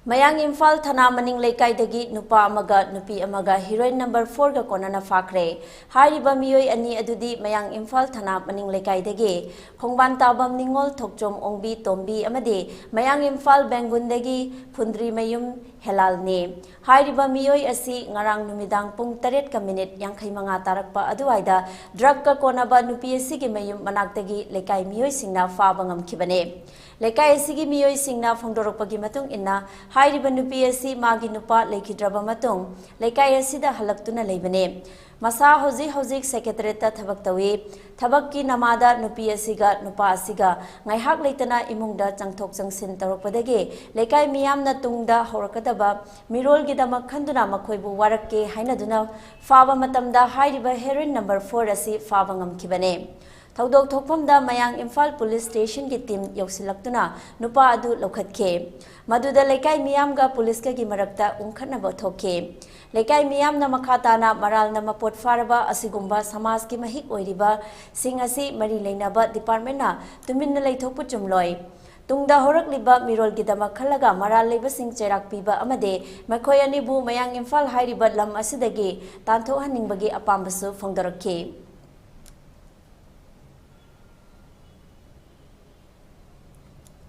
Mayang Imphal Thana maning Leikaidagi nupa amaga nupi amaga Heroin No.4 ga konnana phakhre. Hariba miyoi ani adudi Mayang Imphal Thana maning Leikaidagi khongban tabam ningol thokchom ongbi tombi amadi Mayang Imphal Bengundagi Phundri mayum helal ne. Hariba miyoi asi ngarang numidang pung 8 ka minute 55 tarakpa aduwaida drug ka konaba nupi asigi mayum manaktagi Leikai miyoi singna faba ngamkhibane. Leikai asigi miyoi singna phongdorokpagi matung inna Hariba nupi asi magi nupa leikidraba matung Leikai asida halaktuna leibane. Masa hozik secretariat thabak tawi thabak ki namada nupi asiga nupa asiga ngaihak leitana imungda changthok changsin tarokpadagi Leikai miyamna tungda horakadaba mirol gidamak khanduna makhoibu warakke hainaduna faba matamda hariba Heroin No.4 asi faba ngamkhibane. Thaudok thokpamda Mayang Imphal Police Station ki team yausilaktuna nupa adu lokhatke. Maduda Leikai miyamga police ka gi marakta ungkhatnaba thokke. Leikai miyamna makhatana maralna mapot faraba asigumba samaj ki mahik oiriba sing asi mari leinaba department na tuminna leithokpu chumloi. Tungda horakliba mirol gidama khalaga maral leiba sing cherak piba amade makhoi anibu Mayang Imphal hairiba lam asidagi tanthok haningbagi apambasu phongdorakhe.